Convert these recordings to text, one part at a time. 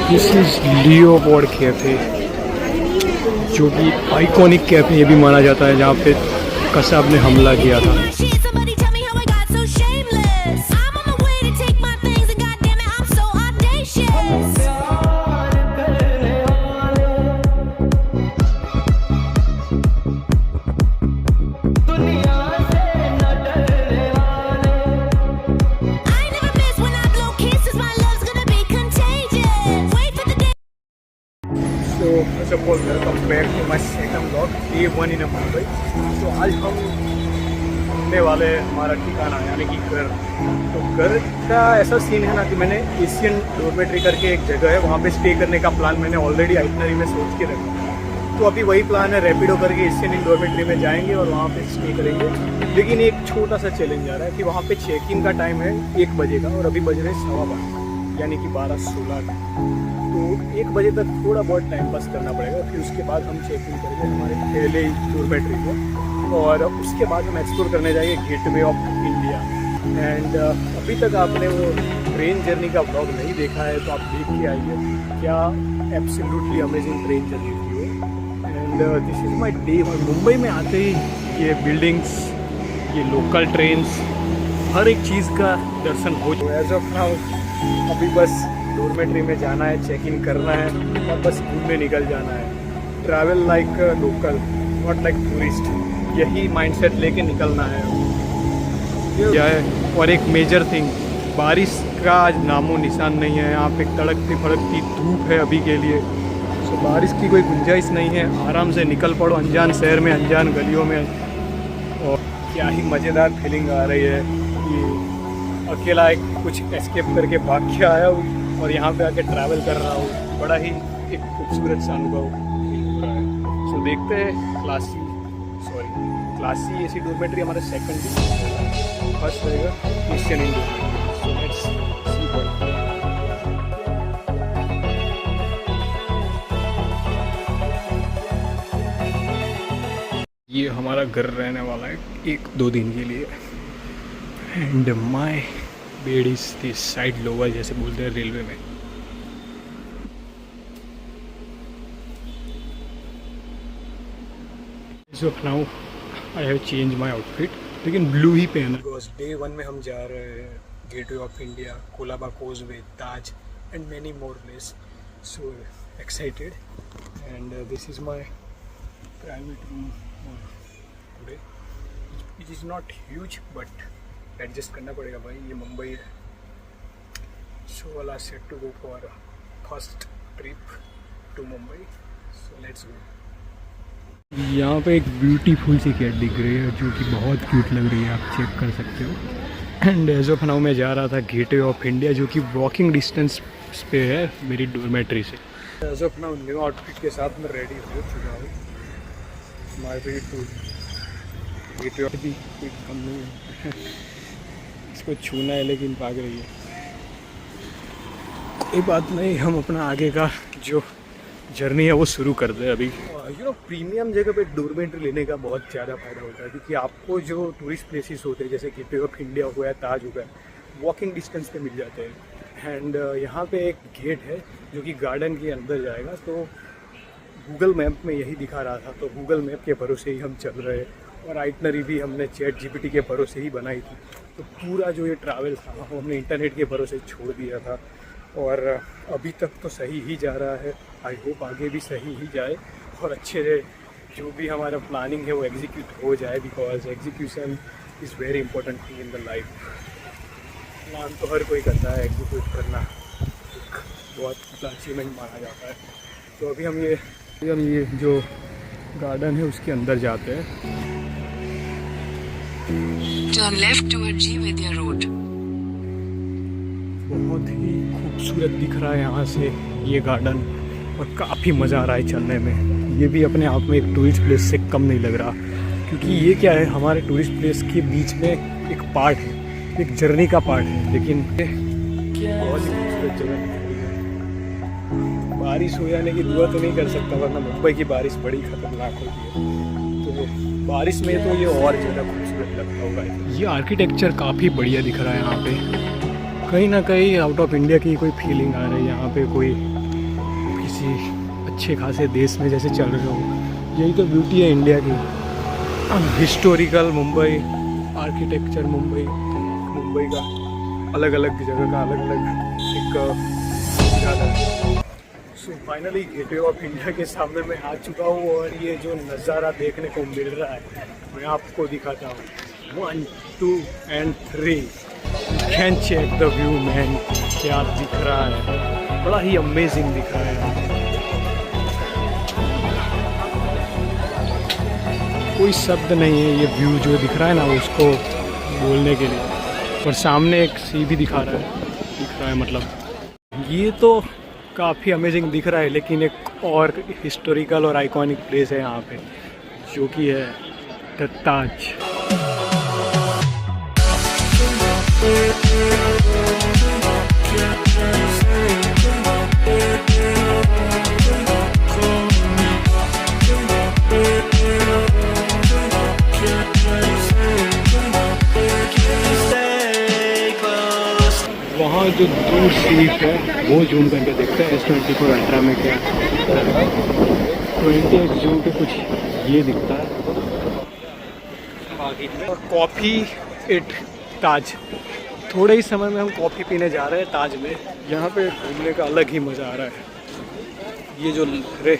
This is Leopold cafe, जो कि iconic cafe ये भी माना जाता है, जहाँ पे कसाब ने हमला किया था। So first of all, welcome back to my second vlog, Day 1 in Mumbai. तो आज हम घूमने वाले हमारा ठिकाना यानी कि घर। तो घर का ऐसा सीन है ना कि मैंने एशियन डॉर्मेट्री करके एक जगह है, वहाँ पे स्टे करने का प्लान मैंने ऑलरेडी आइटनरी में सोच के रखा है। तो अभी वही प्लान है, रैपिडो करके एशियन डॉर्मेट्री में जाएंगे और वहाँ पे स्टे करेंगे। लेकिन एक छोटा सा चैलेंज आ रहा है कि वहाँ पे चेक इन का टाइम है 1 बजे का, और अभी बज रहे 12:15 यानी कि 12:16 का। तो 1 बजे तक थोड़ा बहुत टाइम पास करना पड़ेगा, फिर उसके बाद हम चेक इन करेंगे हमारे पहले ही डॉर्मेट्री को, और उसके बाद हम एक्सप्लोर करने जाएंगे गेटवे ऑफ इंडिया। एंड अभी तक आपने वो ट्रेन जर्नी का ब्लॉग नहीं देखा है तो आप देख के आइए, क्या एब्सोल्युटली अमेजिंग ट्रेन जर्नी थी वो। And this is my day 1। Mumbai में आते ही ये बिल्डिंग्स, ये लोकल ट्रेन्स, हर एक चीज़ का दर्शन हो चुका है। एज ऑफ नाउ अभी बस डॉर्मेट्री में जाना है, चेक इन करना है और बस घूमने निकल जाना है। Travel like local, not like tourist, यही माइंडसेट लेके निकलना है क्या है। और एक मेजर थिंग, बारिश का आज नामो निशान नहीं है। यहाँ पे तड़कती फड़कती धूप है अभी के लिए, सो बारिश की कोई गुंजाइश नहीं है। आराम से निकल पड़ो अनजान शहर में, अनजान गलियों में, और क्या ही मज़ेदार फीलिंग आ रही है कि अकेला एक कुछ एस्केप करके भाग के आया हूँ और यहाँ पे आके ट्रैवल कर रहा हूँ। बड़ा ही एक खूबसूरत सा अनुभव हो रहा है। सो देखते हैं क्लासी एसी डॉर्मेट्री हमारा सेकंड डिसीजन, फर्स्ट रहेगा Asian India. So let's see what. ये हमारा घर रहने वाला है 1-2 दिन के लिए। And my bed is this side lower, जैसे बोलते हैं रेलवे में। So now I have change my outfit, लेकिन ब्लू ही पहना। बिकॉज डे 1 में हम जा रहे हैं gateway of India, Colaba causeway, Taj and many more place. So excited. And this is my private room today, it is not huge but adjust करना पड़ेगा भाई, ये मुंबई है। सो वाला set to go for first trip to Mumbai. So let's go. यहाँ पे एक beautiful सी cat दिख रही है जो कि बहुत क्यूट लग रही है, आप चेक कर सकते हो। एंड एज ऑफ नाउ मैं जा रहा था गेटवे ऑफ इंडिया, जो कि वॉकिंग डिस्टेंस पे है मेरी डॉर्मेट्री से। As of now new outfit के साथ मैं रेडी हो चुका हूँ। My way to Gateway of भी कोई कम नहीं है। इसको छूना है लेकिन भाग रही है। कोई बात नहीं, हम अपना आगे का जो जर्नी है वो शुरू कर दे अभी। प्रीमियम जगह पे डॉर्मेट्री लेने का बहुत ज़्यादा फ़ायदा होता है, क्योंकि आपको जो टूरिस्ट प्लेसेस होते हैं जैसे गेटवे ऑफ इंडिया हो गया, ताज हो गया, वॉकिंग डिस्टेंस पे मिल जाते हैं। एंड यहाँ पे एक गेट है जो कि गार्डन के अंदर जाएगा। तो गूगल मैप में यही दिखा रहा था, तो गूगल मैप के भरोसे ही हम चल रहे हैं, और आइटनरी भी हमने चैट जीपीटी के भरोसे ही बनाई थी। तो पूरा जो ये ट्रैवल था वो हमने इंटरनेट के भरोसे छोड़ दिया था, और अभी तक तो सही ही जा रहा है। आई होप आगे भी सही ही जाए और अच्छे से जो भी हमारा प्लानिंग है वो एग्जीक्यूट हो जाए, because execution is very important thing in the life. Plan तो हर कोई करता है, एग्जीक्यूट करना एक बहुत बड़ा अचीवमेंट माना जाता है। तो अभी हम ये जो गार्डन है उसके अंदर जाते हैं। Turn left toward G Vidya Road. बहुत ही खूबसूरत दिख रहा है यहाँ से ये गार्डन, और काफ़ी मज़ा आ रहा है चलने में। ये भी अपने आप में एक टूरिस्ट प्लेस से कम नहीं लग रहा, क्योंकि ये क्या है, हमारे टूरिस्ट प्लेस के बीच में एक पार्ट है, एक जर्नी का पार्ट है। लेकिन बहुत ही खूबसूरत जगह है। बारिश हो जाने की दुआ तो नहीं कर सकता, वरना मुंबई की बारिश बड़ी खतरनाक होती है। तो बारिश में तो ये और ज़्यादा खूबसूरत लगता होगा। ये आर्किटेक्चर काफ़ी बढ़िया दिख रहा है यहाँ पे, कहीं ना कहीं आउट ऑफ इंडिया की कोई फीलिंग आ रही है यहाँ पे। कोई किसी अच्छे खासे देश में जैसे चल रहे हो। यही तो ब्यूटी है इंडिया की। हिस्टोरिकल मुंबई, आर्किटेक्चर मुंबई का अलग अलग जगह का अलग अलग एक ज़्यादा। So finally gateway of India के सामने मैं आ चुका हूँ और ये जो नज़ारा देखने को मिल रहा है मैं आपको दिखाता हूँ। 1 2 and 3 can check the view man. क्या दिख रहा है, बड़ा ही अमेजिंग दिख रहा है। कोई शब्द नहीं है ये व्यू जो दिख रहा है ना उसको बोलने के लिए। और सामने एक सी भी दिख रहा है मतलब ये तो काफ़ी अमेजिंग दिख रहा है। लेकिन एक और हिस्टोरिकल और आइकॉनिक प्लेस है यहाँ पे जो कि है द ताज। वहाँ जो दूर सीट है वो जूम करके देखते हैं S24 अल्ट्रा में क्या 20x जूम पे कुछ ये दिखता है। और कॉफ़ी एट ताज, थोड़े ही समय में हम कॉफ़ी पीने जा रहे हैं ताज में। यहाँ पे घूमने का अलग ही मज़ा आ रहा है। ये जो लहरें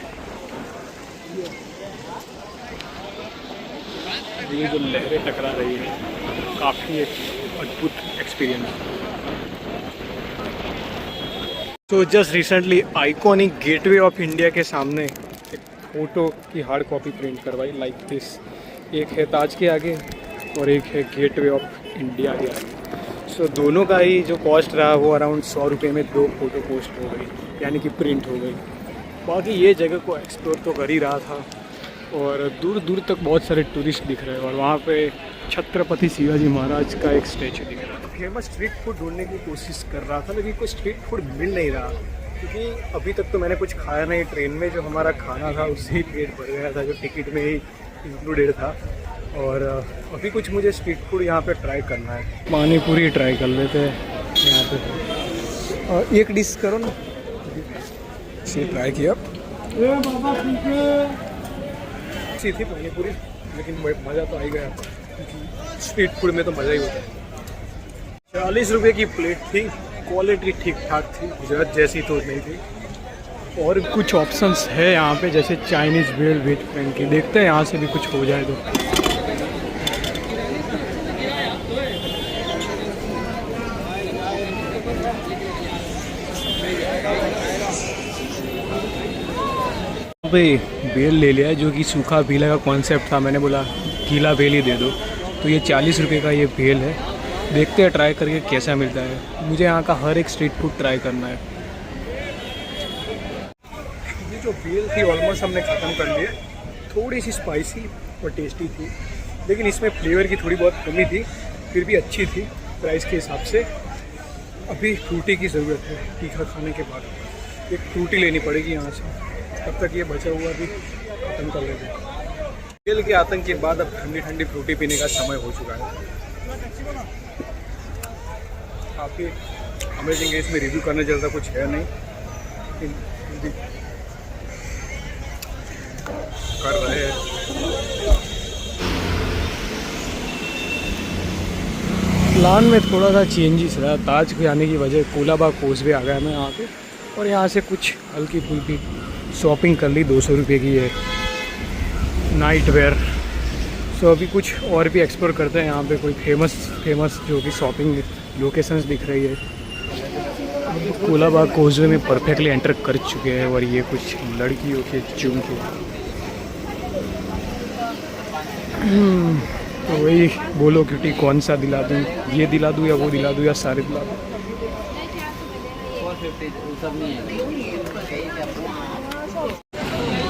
टकरा रही है, काफ़ी एक अद्भुत एक्सपीरियंस। तो just recently iconic gateway of India के सामने एक फ़ोटो की हार्ड कॉपी प्रिंट करवाई लाइक दिस। एक है ताज के आगे और एक है गेटवे ऑफ इंडिया के आगे। सो दोनों का ही जो कॉस्ट रहा वो अराउंड 100 रुपये में 2 फ़ोटो पोस्ट हो गई, यानी कि प्रिंट हो गई। बाकी ये जगह को एक्सप्लोर तो कर ही रहा था और दूर दूर तक बहुत सारे टूरिस्ट दिख रहे हैं। और वहाँ पे छत्रपति शिवाजी महाराज का एक स्टैचू दिख रहा था। फेमस स्ट्रीट फूड ढूंढने की कोशिश कर रहा था लेकिन कोई स्ट्रीट फूड मिल नहीं रहा, क्योंकि अभी तक तो मैंने कुछ खाया नहीं। ट्रेन में जो हमारा खाना था उससे ही पेट भर गया था, जो टिकट में ही इंक्लूडेड था। और अभी कुछ मुझे स्ट्रीट फूड यहाँ पे ट्राई करना है। पानी पूरी ट्राई कर लेते हैं यहाँ पे। और एक डिश करो ना, इसे ट्राई किया। अच्छी थी पानी पूरी, लेकिन मज़ा तो आ ही गया। स्ट्रीट फूड में तो मज़ा ही होता है। 40 रुपये की प्लेट थी, क्वालिटी ठीक ठाक थी, गुजरात जैसी तो नहीं थी। और कुछ ऑप्शंस है यहाँ पे जैसे चाइनीज़ भेल, वेज फ्रेंकी। देखते हैं यहाँ से भी कुछ हो जाए तो। भाई बेल ले लिया जो कि सूखा बेला का कॉन्सेप्ट था। मैंने बोला गीला बेल ही दे दो, तो ये 40 रुपये का ये बेल है। देखते हैं ट्राई करके कैसा मिलता है। मुझे यहाँ का हर एक स्ट्रीट फूड ट्राई करना है। ये जो बेल थी ऑलमोस्ट हमने ख़त्म कर लिया। थोड़ी सी स्पाइसी और टेस्टी थी, लेकिन इसमें फ्लेवर की थोड़ी बहुत कमी थी, फिर भी अच्छी थी प्राइस के हिसाब से। अभी फ्रूटी की ज़रूरत है तीखा खाने के बाद। एक फ्रूटी लेनी पड़ेगी यहाँ से, तब तक ये बचा हुआ भी खत्म कर लेते हैं। बेल के आतंक के बाद अब ठंडी ठंडी फ्रूटी पीने का समय हो चुका है। काफ़ी अमेजिंग है, इसमें रिव्यू करने जैसा कुछ है नहीं, कर रहे हैं। प्लान में थोड़ा सा चेंजेस रहा। ताज के आने की वजह कोलाबा कोसवे आ गया मैं यहाँ पे, और यहाँ से कुछ हल्की फुल्की शॉपिंग कर ली। 200 रुपये की है नाइट वेयर। सो अभी कुछ और भी एक्सप्लोर करते हैं यहाँ पे। कोई फेमस जो कि शॉपिंग लोकेशंस दिख रही है। कोलाबा कोसवे में परफेक्टली एंटर कर चुके हैं। और ये कुछ लड़कियों के चूम के तो वही बोलो क्यूटी कौन सा दिला दूँ, ये दिला दूँ या वो दिला दूँ या सारे दिला दूँ।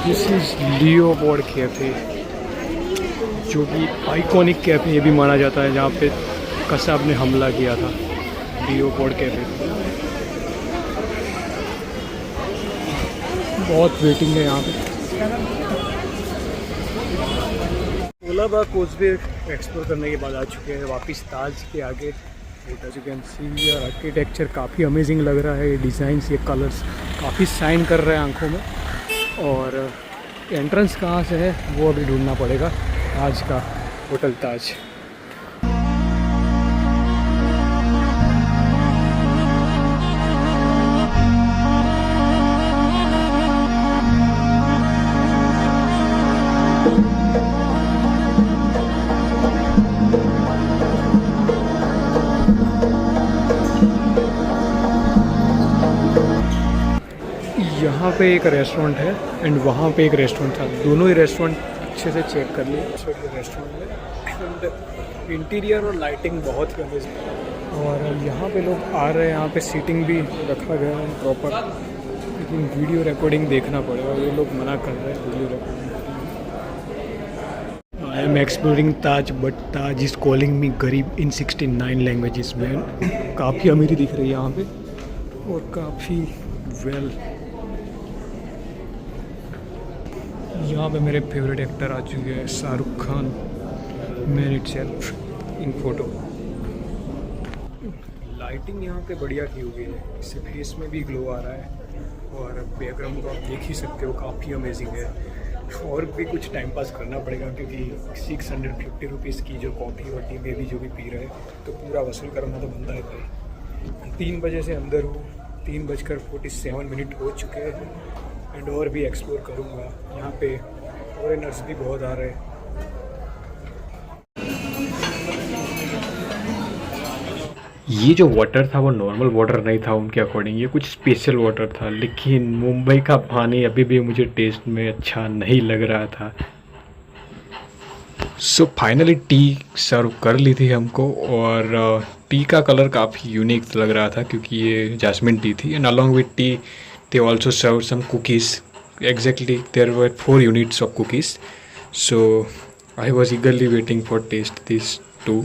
दिस इज लियोपोल्ड कैफ़े, जो कि आइकॉनिक कैफ़े ये भी माना जाता है, जहाँ पे कसाब ने हमला किया था। लियोपोल्ड कैफ़े बहुत वेटिंग है यहाँ पे। कोलाबा कोसवे एक्सप्लोर करने के बाद आ चुके हैं वापस ताज के आगे। As you can see architecture काफ़ी अमेजिंग लग रहा है। ये डिज़ाइंस, ये कलर्स काफ़ी साइन कर रहे हैं आंखों में। और एंट्रेंस कहाँ से है वो अभी ढूंढना पड़ेगा। ताज का, होटल ताज। यहाँ पे एक रेस्टोरेंट है एंड वहाँ पे एक रेस्टोरेंट था, दोनों ही रेस्टोरेंट अच्छे से चेक कर लिए रेस्टोरेंट में। एंड इंटीरियर और लाइटिंग बहुत ही अमेजिंग है। और यहाँ पे लोग आ रहे हैं, यहाँ पे सीटिंग भी रखा गया है प्रॉपर, लेकिन वीडियो रिकॉर्डिंग देखना पड़ेगा, ये लोग मना कर रहे हैं video recording. I am exploring Taj but Taj is calling me गरीब इन 69 लैंग्वेजेस में। काफ़ी अमीरी दिख रही है यहाँ पे और काफ़ी वेल। यहाँ पे मेरे फेवरेट एक्टर आ चुके हैं, Shahrukh Khan, man it self in photo. Lighting यहाँ पे बढ़िया की हुई है, इससे फेस में भी ग्लो आ रहा है और बैकग्राउंड को आप देख ही सकते हो, काफ़ी अमेजिंग है। और भी कुछ टाइम पास करना पड़ेगा क्योंकि 650 रुपीज़ की जो कॉफ़ी और टी बेबी जो भी पी रहे हैं तो पूरा वसूल करना तो बनता है भाई। 3 बजे से अंदर हूँ, 3:47 हो चुके हैं एंड और भी एक्सप्लोर करूँगा। यहाँ पे फॉरेनर्स भी बहुत आ रहे हैं। ये जो वाटर था वो नॉर्मल वाटर नहीं था उनके अकॉर्डिंग, ये कुछ स्पेशल वाटर था, लेकिन मुंबई का पानी अभी भी मुझे टेस्ट में अच्छा नहीं लग रहा था। सो फाइनली टी सर्व कर ली थी हमको और टी का कलर काफ़ी यूनिक लग रहा था क्योंकि ये जैस्मिन टी थी। And along with T they also served some cookies. Exactly, there were 4 units of cookies, so I was eagerly waiting for taste these two,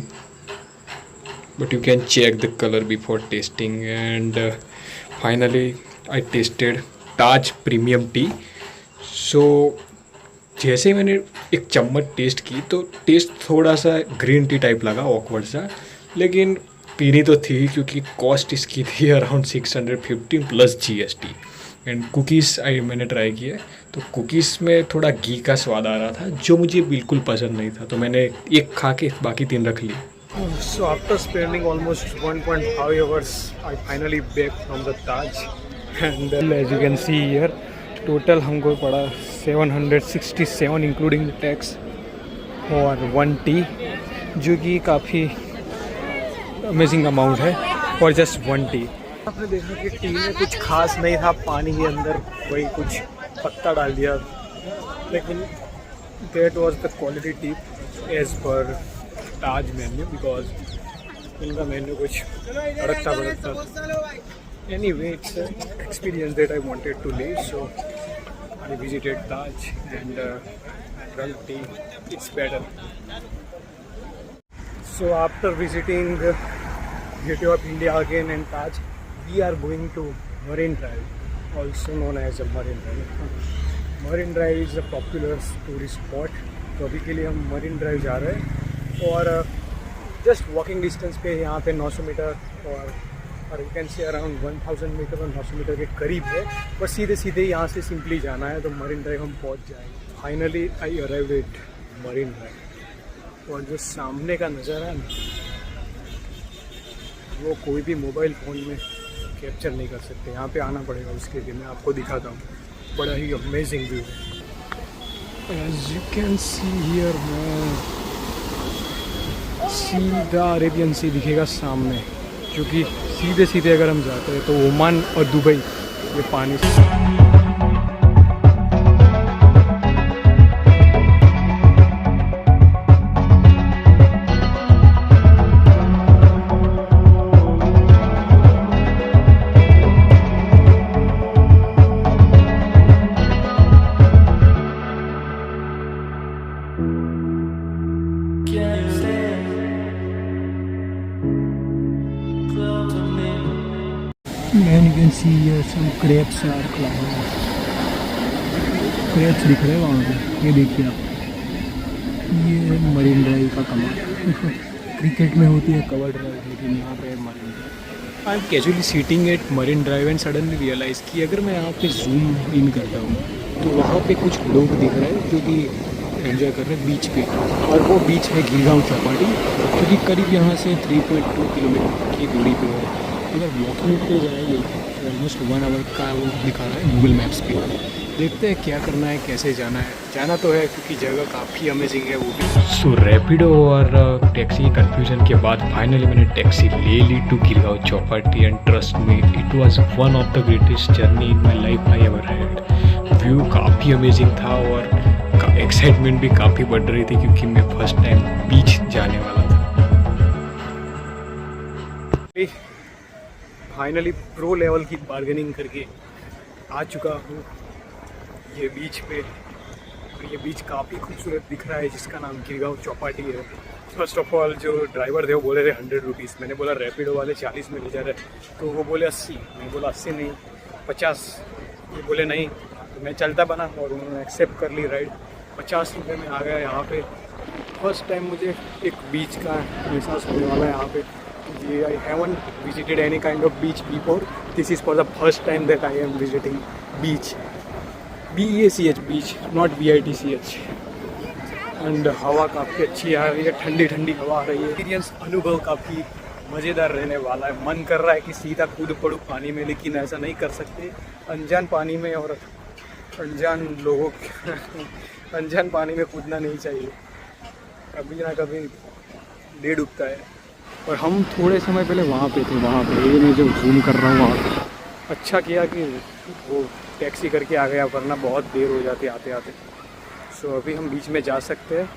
but you can check the color before tasting. And finally I tasted Taj Premium Tea. So जैसे ही मैंने एक चम्मच test की तो test थोड़ा सा green tea type लगा, awkward सा, लेकिन पीनी तो थी क्योंकि कॉस्ट इसकी थी around 650 plus GST। And cookies मैंने ट्राई किया तो कुकीज़ में थोड़ा घी का स्वाद आ रहा था जो मुझे बिल्कुल पसंद नहीं था, तो मैंने एक खा के बाकी 3 रख लिए। So after spending almost 1.5 hours I finally back from the Taj and as you can see here total हमको पड़ा 767 इंक्लूडिंग द टैक्स और 1 टी, जो कि काफ़ी अमेजिंग अमाउंट है फॉर जस्ट 1 टी। आपने देखा कि टी में कुछ खास नहीं था, पानी के अंदर वही कुछ पत्ता डाल दिया, लेकिन that was the quality tea as per Taj menu, because इनका मेन्यू कुछ अड़कता भड़कता। Anyway it's experience that I wanted to live, so I visited Taj and drunk tea, it's better. So after visiting Gateway of India again and Taj, we are going to Marine Drive, also known as a Marine Drive. Marine Drive is a popular tourist spot. तो अभी के लिए हम Marine Drive जा रहे हैं और just walking distance पे यहाँ पे 900 मीटर और you can say around 1000 metre और 900 मीटर के करीब है। बस सीधे सीधे यहाँ से सिंपली जाना है तो मरीन ड्राइव हम पहुँच जाएंगे। Finally I arrived at Marine drive और जो सामने का नज़ारा है ना वो कोई भी मोबाइल फ़ोन में कैप्चर नहीं कर सकते। यहाँ पे आना पड़ेगा उसके लिए, मैं आपको दिखाता हूँ। बड़ा ही अमेजिंग व्यू है। As you can see here सीधा अरेबियन सी दिखेगा सामने, क्योंकि सीधे सीधे अगर हम जाते हैं तो ओमान और दुबई ये पानी से And you can see here some crepes are climbing. crepes दिख रहे हैं वहाँ पे, ये देखिए आप, ये मरीन ड्राइव का कमाल। क्रिकेट में होती है कवर ड्राइव, लेकिन यहाँ पे Marine Drive. I am casually sitting at Marine Drive and suddenly realise कि अगर मैं यहाँ पे जूम इन करता हूँ तो वहाँ पे कुछ लोग दिख रहे हैं जो कि एंजॉय कर रहे हैं बीच पे, और वो बीच है गिरगांव चौपाटी, जो कि करीब यहाँ से 3.2 किलोमीटर की दूरी पे है। अगर वॉकिंग पे जाएंगे तो ऑलमोस्ट 1 आवर का वो दिखा रहा है गूगल मैप्स पे। देखते हैं क्या करना है, कैसे जाना है। जाना तो है क्योंकि जगह काफ़ी अमेजिंग है वो भी। सो रैपिडो और टैक्सी के कन्फ्यूजन के बाद फाइनली मैंने टैक्सी ले ली to Girgaon Chowpatty, and trust me it was one of the greatest journey in my life I ever had. View काफ़ी अमेजिंग था और एक्साइटमेंट भी काफ़ी बढ़ रही थी क्योंकि मैं फर्स्ट टाइम बीच जाने वाला था। फाइनली प्रो लेवल की बार्गेनिंग करके आ चुका हूँ ये बीच पे, और ये बीच काफ़ी खूबसूरत दिख रहा है जिसका नाम गिरगांव चौपाटी है। फर्स्ट ऑफ ऑल जो ड्राइवर थे वो बोले थे 100 रुपीज़, मैंने बोला रैपिडो वाले 40 में ले जा रहे, तो वो बोले 80, मैं बोला 80 नहीं 50, ये बोले नहीं, तो मैं चलता बना और उन्होंने एक्सेप्ट कर ली राइड। 50 रुपये में आ गया यहाँ पे। फर्स्ट टाइम मुझे एक बीच का एहसास होने वाला है यहाँ पे। ये I haven't visited any kind of beach before, this is for the first time that I am visiting beach, BEACH beach, not BITCH। And हवा काफ़ी अच्छी आ रही है, ठंडी ठंडी हवा आ रही है। एक्सपीरियंस अनुभव काफ़ी मज़ेदार रहने वाला है। मन कर रहा है कि सीधा कूद पड़ूँ पानी में, लेकिन ऐसा नहीं कर सकते। अनजान पानी में और अनजान लोगों अनजान पानी में कूदना नहीं चाहिए, कभी ना कभी ले डूबता है। और हम थोड़े समय पहले वहाँ पे थे, वहाँ पे ये मैं जो जूम कर रहा हूँ वहाँ पे। अच्छा किया कि वो टैक्सी करके आ गया, वरना बहुत देर हो जाती आते आते। सो अभी हम बीच में जा सकते हैं।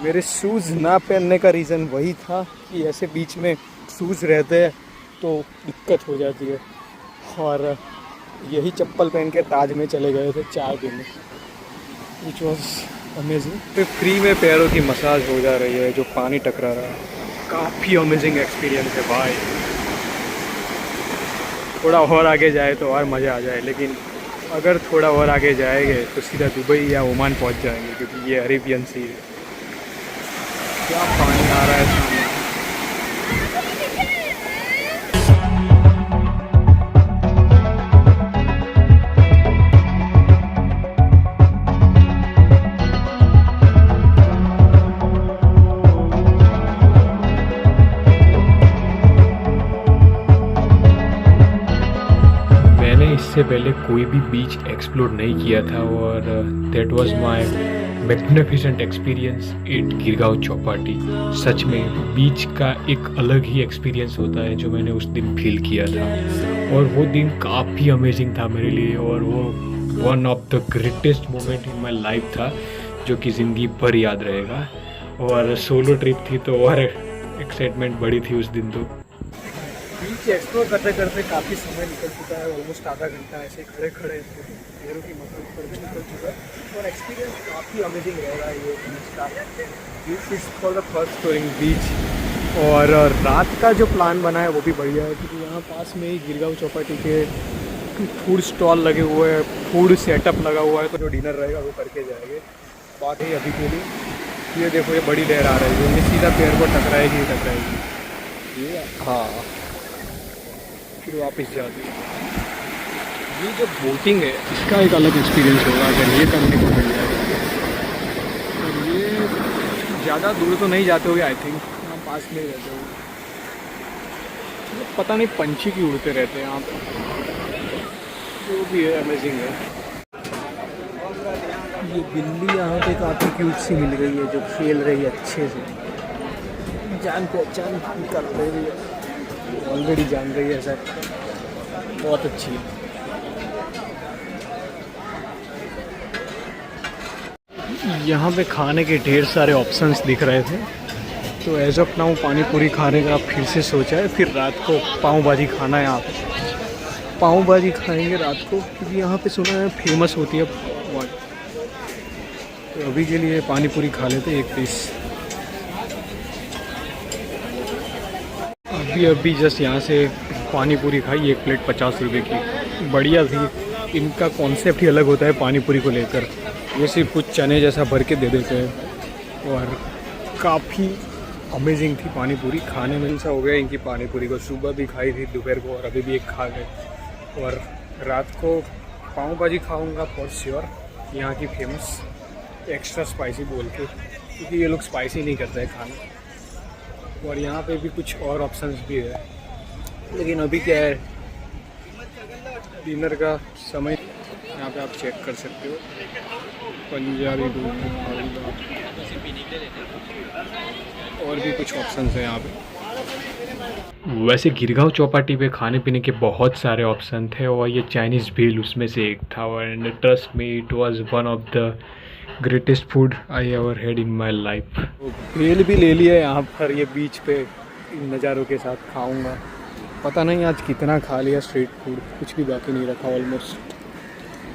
मेरे शूज़ ना पहनने का रीज़न वही था कि ऐसे बीच में शूज़ रहते हैं तो दिक्कत हो जाती है, और यही चप्पल पहन के ताज में चले गए थे 4 दिन में, विच वॉज अमेजिंग। फिर फ्री में पैरों की मसाज हो जा रही है जो पानी टकरा रहा है। काफ़ी अमेजिंग एक्सपीरियंस है भाई। थोड़ा और आगे जाए तो और मज़ा आ जाए, लेकिन अगर थोड़ा और आगे जाएंगे तो सीधा दुबई या ओमान पहुंच जाएंगे, क्योंकि ये अरेबियन सी है। क्या पानी आ रहा है सामने। इससे पहले कोई भी बीच एक्सप्लोर नहीं किया था, और that was my magnificent experience at Girgaon Chowpatty. सच में बीच का एक अलग ही एक्सपीरियंस होता है जो मैंने उस दिन फील किया था, और वो दिन काफ़ी अमेजिंग था मेरे लिए, और वो one of the greatest moment in my life था जो कि ज़िंदगी भर याद रहेगा। और सोलो ट्रिप थी तो और एक्साइटमेंट बढ़ी थी उस दिन। तो बीच एक्सप्लोर करते करते काफ़ी समय निकल चुका है, ऑलमोस्ट आधा घंटा ऐसे खड़े खड़े पैरों की मसाज करके निकल चुका है, और एक्सपीरियंस काफ़ी अमेजिंग रह रहा है ये बीच का। This is for the first touring beach. और रात का जो प्लान बना है वो भी बढ़िया है, क्योंकि यहाँ पास में ही गिरगांव चौपाटी के फूड स्टॉल लगे हुए हैं, फूड सेटअप लगा हुआ है, तो जो डिनर रहेगा वो करके जाएंगे। बात है अभी के लिए ये देखो, ये बड़ी लहर आ रही है, ये सीधा पैर को टकराएगी ही टकराएगी ये। हाँ, फिर वापस जाती है। ये जो बोटिंग है इसका एक अलग एक्सपीरियंस होगा अगर ये करने को मिल जाए। और ये ज़्यादा दूर तो नहीं जाते होगे, आई थिंक यहाँ पास में ही रहते होगे। तो पता नहीं पंछी क्यों उड़ते रहते हैं यहाँ पर, जो भी है अमेजिंग है। ये बिल्ली यहाँ पे काफ़ी क्यूट सी मिल गई है जो खेल रही है अच्छे से, जान पहचान कर रही है, ऑलरेडी जान रही है सर, बहुत अच्छी है। यहाँ पे खाने के ढेर सारे ऑप्शंस दिख रहे थे, तो एज ऑफ नाउ पानी पूरी खाने का फिर से सोचा है। फिर रात को पाव भाजी खाना है, यहाँ पे पाव भाजी खाएंगे रात को, क्योंकि यहाँ पे सुना है फेमस होती है बहुत। तो अभी के लिए पानी पूरी खा लेते एक पीस। अभी जस्ट यहाँ से पानी पूरी खाई, एक प्लेट 50 रुपये की, बढ़िया थी। इनका कॉन्सेप्ट ही अलग होता है पानी पूरी को लेकर। ये सिर्फ कुछ चने जैसा भर के दे देते हैं, और काफ़ी अमेजिंग थी पानी पूरी। खाने में ऐसा हो गया इनकी पानी पूरी को, सुबह भी खाई थी, दोपहर को, और अभी भी एक खा गए। और रात को पाव भाजी खाऊंगा फॉर श्योर, यहाँ की फेमस, एक्स्ट्रा स्पाइसी बोल के, क्योंकि ये लोग स्पाइसी नहीं करते हैं खाना। और यहाँ पे भी कुछ और ऑप्शंस भी है, लेकिन अभी क्या है, डिनर का समय। यहाँ पे आप चेक कर सकते हो, पंजाबी दूध खाऊंगा, और भी कुछ ऑप्शंस हैं यहाँ पे। वैसे गिरगांव चौपाटी पे खाने पीने के बहुत सारे ऑप्शन थे, और ये चाइनीज़ भेल उसमें से एक था। And trust me, it was one of the greatest food I ever had in my life. भेल भी ले लिया यहाँ पर, ये बीच पे इन नज़ारों के साथ खाऊंगा। पता नहीं आज कितना खा लिया स्ट्रीट फूड, कुछ भी बाकी नहीं रखा। ऑलमोस्ट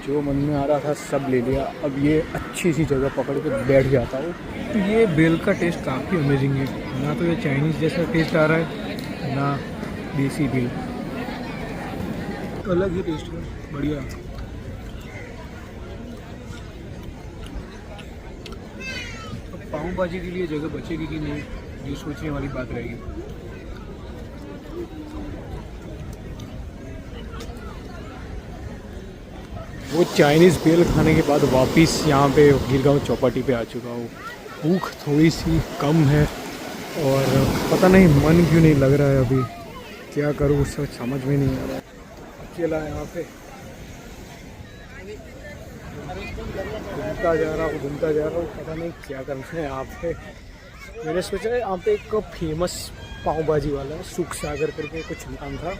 जो मन में आ रहा था सब ले लिया। अब ये अच्छी सी जगह पकड़ के बैठ जाता हूँ। तो ये भेल का टेस्ट काफ़ी अमेजिंग है, ना तो ये चाइनीज़ जैसा टेस्ट आ रहा है, ना देसी भेल, अलग ही टेस्ट है, बढ़िया। अब पाव भाजी के लिए जगह बचेगी कि नहीं, ये सोचने वाली बात रहेगी। वो चाइनीज़ भेल खाने के बाद वापस यहाँ पे गिरगांव चौपाटी पे आ चुका हूँ। भूख थोड़ी सी कम है, और पता नहीं मन क्यों नहीं लग रहा है अभी, क्या करूँ उससे समझ में नहीं आ रहा है। अकेला यहाँ पे घूमता जा रहा हूँ, पता नहीं क्या करना है यहाँ पे। मैंने सोचा है यहाँ पे एक फेमस पाव भाजी वाला है, सुख सागर करके कुछ नाम था,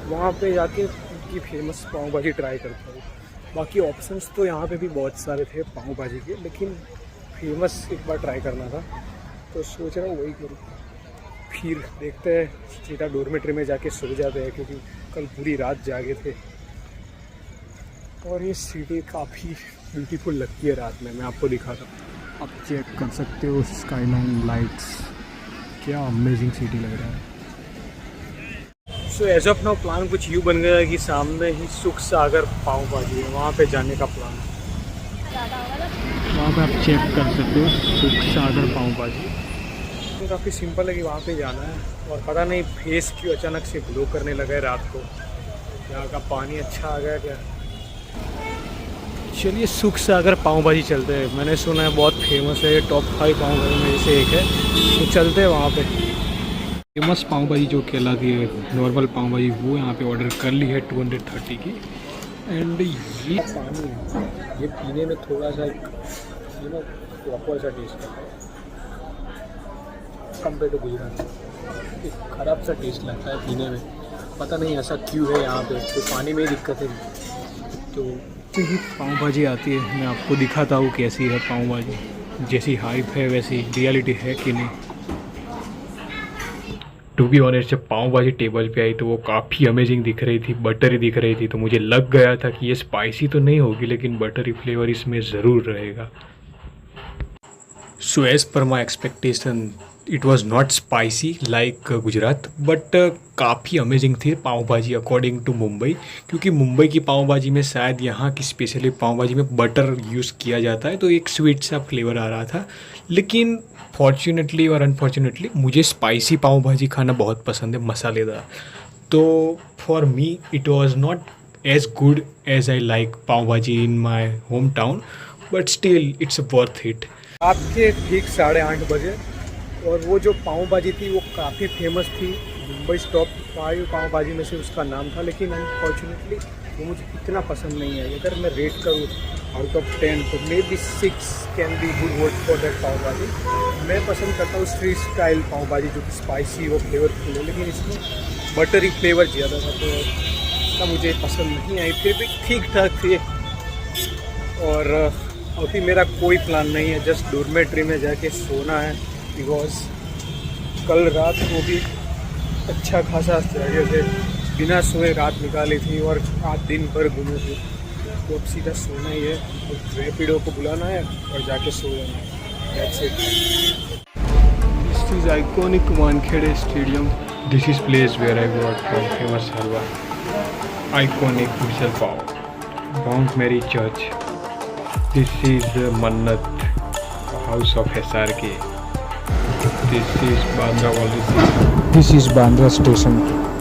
वहाँ पे जाके उनकी फेमस पाव भाजी ट्राई करता हूँ। बाकी ऑप्शंस तो यहाँ पे भी बहुत सारे थे पाव भाजी के, लेकिन फेमस एक बार ट्राई करना था, तो सोच रहा हूँ वही करूँ। फिर देखते हैं, सीधा डॉर्मेट्री में जाके सो जाते हैं, क्योंकि कल पूरी रात जागे थे। और ये सिटी काफ़ी ब्यूटीफुल लगती है रात में, मैं आपको दिखाता हूँ। आप चेक कर सकते हो स्काईलाइन लाइट्स, क्या अमेजिंग सिटी लग रहा है। So as of now plan कुछ यूँ बन गया कि सामने ही सुख सागर पाव भाजी है, वहाँ पे जाने का प्लान है। वहाँ पे आप चेक कर सकते हो सुख सागर पाव भाजी। तो काफ़ी सिंपल है कि वहाँ पे जाना है, और पता नहीं फेस क्यों अचानक से ग्लो करने लगा है रात को। यहाँ का पानी अच्छा आ गया क्या। चलिए सुख सागर पाव भाजी चलते हैं, मैंने सुना है बहुत फेमस है, टॉप 5 पाव भाजी में से एक है, तो चलते हैं वहाँ पे। फेमस पाव भाजी जो कहलाती है नॉर्मल पाव भाजी, वो यहाँ पे ऑर्डर कर ली है 230 की। एंड ये पानी है, ये पीने में थोड़ा सा प्रॉपर सा टेस्ट है कम्पेयर टू गुजरात। एक ख़राब सा टेस्ट लगता है पीने में, पता नहीं ऐसा क्यों है यहाँ पे, तो पानी में ही दिक्कत है। तो ही पाव भाजी आती है, मैं आपको दिखाता हूँ कैसी है पाव भाजी। जैसी हाइप है वैसी रियलिटी है कि नहीं। टू बी ऑनेस्ट, जब पाव भाजी टेबल पे आई तो वो काफ़ी अमेजिंग दिख रही थी, बटरी दिख रही थी, तो मुझे लग गया था कि ये स्पाइसी तो नहीं होगी, लेकिन बटरी फ्लेवर इसमें ज़रूर रहेगा। So as per my expectation it was not spicy like Gujarat, but काफ़ी अमेजिंग थी पाव भाजी अकॉर्डिंग टू मुंबई, क्योंकि मुंबई की पाव भाजी में शायद यहाँ की स्पेशली पाव भाजी में बटर यूज़ किया जाता है, तो एक स्वीट सा फ्लेवर आ रहा था। लेकिन फॉर्चुनेटली और अनफॉर्चुनेटली मुझे स्पाइसी पाव भाजी खाना बहुत पसंद है, मसालेदार। तो for me it was not as good as I like pav bhaji in my home town, but still it's worth it. आपके ठीक 8:30 बजे, और वो जो पाव भाजी थी वो काफ़ी फेमस थी, मुंबई टॉप 5 पाव भाजी में से उसका नाम था, लेकिन अनफॉर्चुनेटली वो मुझे इतना पसंद नहीं है। अगर मैं रेट करूँ आउट ऑफ 10 तो may be 6 can be good word for that pav bhaji. मैं पसंद करता हूँ स्ट्रीट स्टाइल पाव भाजी, जो कि स्पाइसी हो, फ्लेवरफुल हो, लेकिन इसमें बटरी फ्लेवर ज़्यादा था, तो इसका मुझे पसंद नहीं आई। फिर भी ठीक ठाक थे। और अभी मेरा कोई प्लान नहीं है, जस्ट डॉर्मेट्री में जाके सोना है, बिकॉज कल रात को भी अच्छा खासा जगह से बिना सोए रात निकाली थी, और आज दिन भर घूमे थे, तो अब सीधा सोना ही है, रैपिडो को बुलाना है और जाके सो जाना है। That's it. This is iconic Wankhede stadium. This is place where I got from famous halwa, iconic misal pav, Mount Mary Church. This is Mannat, house of SRK। This is Bandra Valley. This is Bandra station.